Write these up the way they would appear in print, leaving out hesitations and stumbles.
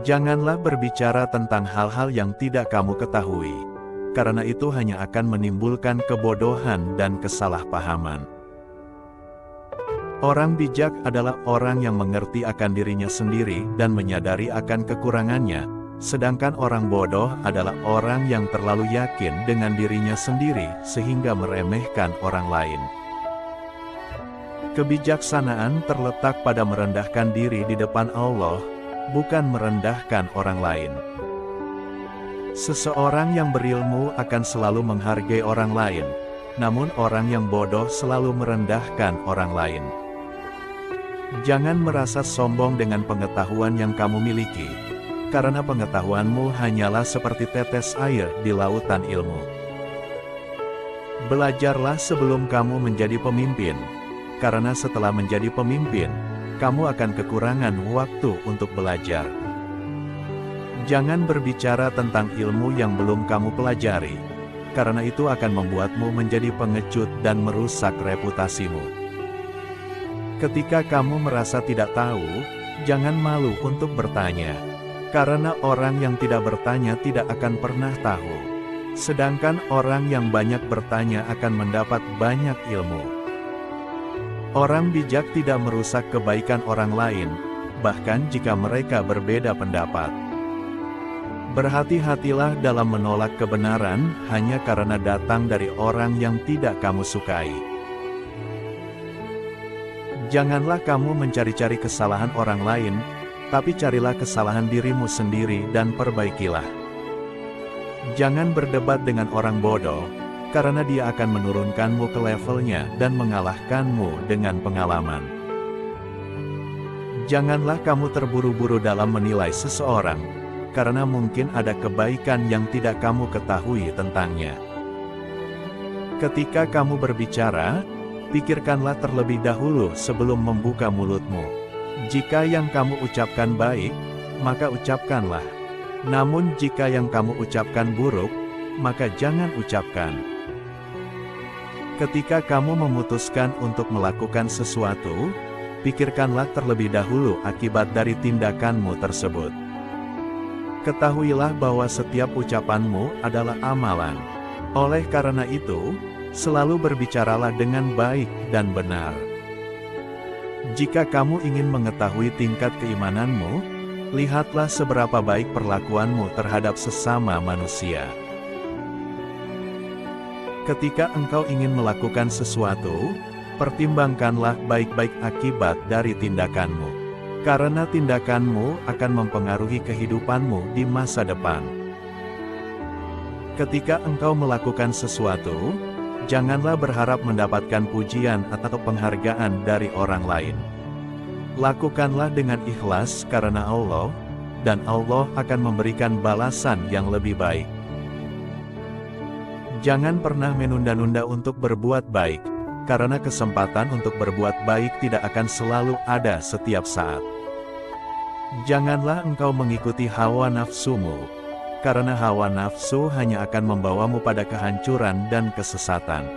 Janganlah berbicara tentang hal-hal yang tidak kamu ketahui, karena itu hanya akan menimbulkan kebodohan dan kesalahpahaman. Orang bijak adalah orang yang mengerti akan dirinya sendiri dan menyadari akan kekurangannya, sedangkan orang bodoh adalah orang yang terlalu yakin dengan dirinya sendiri sehingga meremehkan orang lain. Kebijaksanaan terletak pada merendahkan diri di depan Allah, bukan merendahkan orang lain. Seseorang yang berilmu akan selalu menghargai orang lain, namun orang yang bodoh selalu merendahkan orang lain. Jangan merasa sombong dengan pengetahuan yang kamu miliki, karena pengetahuanmu hanyalah seperti tetes air di lautan ilmu. Belajarlah sebelum kamu menjadi pemimpin, karena setelah menjadi pemimpin, kamu akan kekurangan waktu untuk belajar. Jangan berbicara tentang ilmu yang belum kamu pelajari, karena itu akan membuatmu menjadi pengecut dan merusak reputasimu. Ketika kamu merasa tidak tahu, jangan malu untuk bertanya, karena orang yang tidak bertanya tidak akan pernah tahu. Sedangkan orang yang banyak bertanya akan mendapat banyak ilmu. Orang bijak tidak merusak kebaikan orang lain, bahkan jika mereka berbeda pendapat. Berhati-hatilah dalam menolak kebenaran hanya karena datang dari orang yang tidak kamu sukai. Janganlah kamu mencari-cari kesalahan orang lain, tapi carilah kesalahan dirimu sendiri dan perbaikilah. Jangan berdebat dengan orang bodoh, karena dia akan menurunkanmu ke levelnya dan mengalahkanmu dengan pengalaman. Janganlah kamu terburu-buru dalam menilai seseorang, karena mungkin ada kebaikan yang tidak kamu ketahui tentangnya. Ketika kamu berbicara, pikirkanlah terlebih dahulu sebelum membuka mulutmu. Jika yang kamu ucapkan baik, maka ucapkanlah. Namun jika yang kamu ucapkan buruk, maka jangan ucapkan. Ketika kamu memutuskan untuk melakukan sesuatu, pikirkanlah terlebih dahulu akibat dari tindakanmu tersebut. Ketahuilah bahwa setiap ucapanmu adalah amalan. Oleh karena itu, selalu berbicaralah dengan baik dan benar. Jika kamu ingin mengetahui tingkat keimananmu, lihatlah seberapa baik perlakuanmu terhadap sesama manusia. Ketika engkau ingin melakukan sesuatu, pertimbangkanlah baik-baik akibat dari tindakanmu. Karena tindakanmu akan mempengaruhi kehidupanmu di masa depan. Ketika engkau melakukan sesuatu, janganlah berharap mendapatkan pujian atau penghargaan dari orang lain. Lakukanlah dengan ikhlas karena Allah, dan Allah akan memberikan balasan yang lebih baik. Jangan pernah menunda-nunda untuk berbuat baik, karena kesempatan untuk berbuat baik tidak akan selalu ada setiap saat. Janganlah engkau mengikuti hawa nafsumu, karena hawa nafsu hanya akan membawamu pada kehancuran dan kesesatan.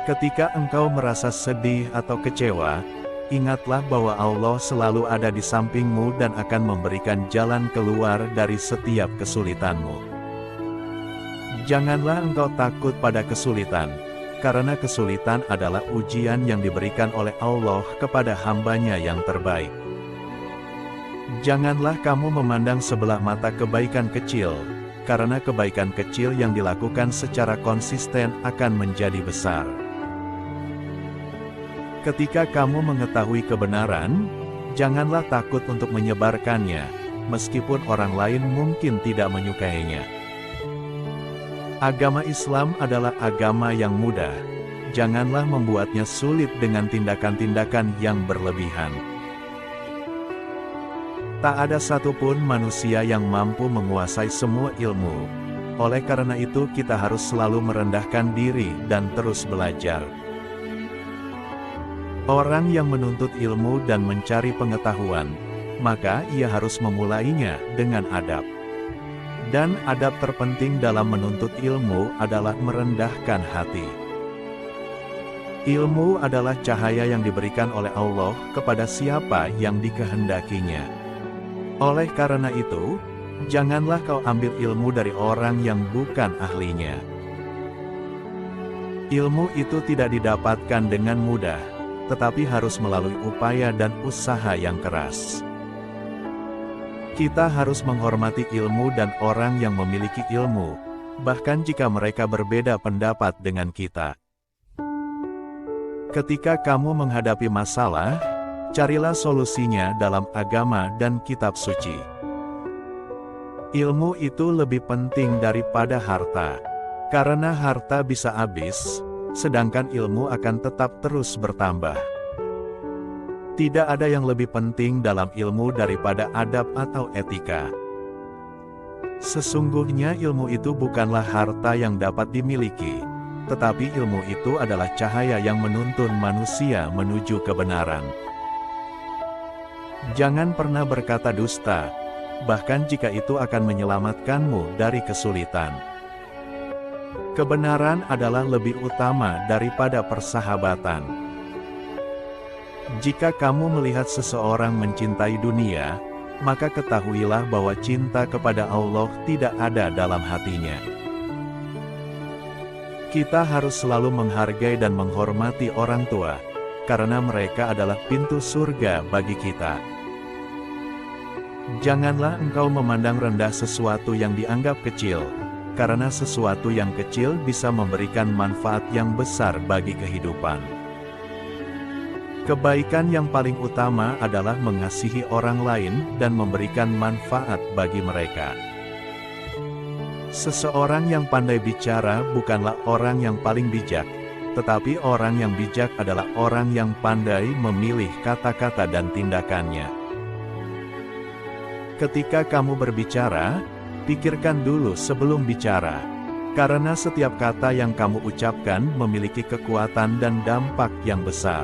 Ketika engkau merasa sedih atau kecewa, ingatlah bahwa Allah selalu ada di sampingmu dan akan memberikan jalan keluar dari setiap kesulitanmu. Janganlah engkau takut pada kesulitan, karena kesulitan adalah ujian yang diberikan oleh Allah kepada hamba-Nya yang terbaik. Janganlah kamu memandang sebelah mata kebaikan kecil, karena kebaikan kecil yang dilakukan secara konsisten akan menjadi besar. Ketika kamu mengetahui kebenaran, janganlah takut untuk menyebarkannya, meskipun orang lain mungkin tidak menyukainya. Agama Islam adalah agama yang mudah. Janganlah membuatnya sulit dengan tindakan-tindakan yang berlebihan. Tak ada satupun manusia yang mampu menguasai semua ilmu. Oleh karena itu kita harus selalu merendahkan diri dan terus belajar. Orang yang menuntut ilmu dan mencari pengetahuan, maka ia harus memulainya dengan adab. Dan adab terpenting dalam menuntut ilmu adalah merendahkan hati. Ilmu adalah cahaya yang diberikan oleh Allah kepada siapa yang dikehendakinya. Oleh karena itu, janganlah kau ambil ilmu dari orang yang bukan ahlinya. Ilmu itu tidak didapatkan dengan mudah, tetapi harus melalui upaya dan usaha yang keras. Kita harus menghormati ilmu dan orang yang memiliki ilmu, bahkan jika mereka berbeda pendapat dengan kita. Ketika kamu menghadapi masalah, carilah solusinya dalam agama dan kitab suci. Ilmu itu lebih penting daripada harta, karena harta bisa habis, sedangkan ilmu akan tetap terus bertambah. Tidak ada yang lebih penting dalam ilmu daripada adab atau etika. Sesungguhnya ilmu itu bukanlah harta yang dapat dimiliki, tetapi ilmu itu adalah cahaya yang menuntun manusia menuju kebenaran. Jangan pernah berkata dusta, bahkan jika itu akan menyelamatkanmu dari kesulitan. Kebenaran adalah lebih utama daripada persahabatan. Jika kamu melihat seseorang mencintai dunia, maka ketahuilah bahwa cinta kepada Allah tidak ada dalam hatinya. Kita harus selalu menghargai dan menghormati orang tua, karena mereka adalah pintu surga bagi kita. Janganlah engkau memandang rendah sesuatu yang dianggap kecil, karena sesuatu yang kecil bisa memberikan manfaat yang besar bagi kehidupan. Kebaikan yang paling utama adalah mengasihi orang lain dan memberikan manfaat bagi mereka. Seseorang yang pandai bicara bukanlah orang yang paling bijak, tetapi orang yang bijak adalah orang yang pandai memilih kata-kata dan tindakannya. Ketika kamu berbicara, pikirkan dulu sebelum bicara, karena setiap kata yang kamu ucapkan memiliki kekuatan dan dampak yang besar.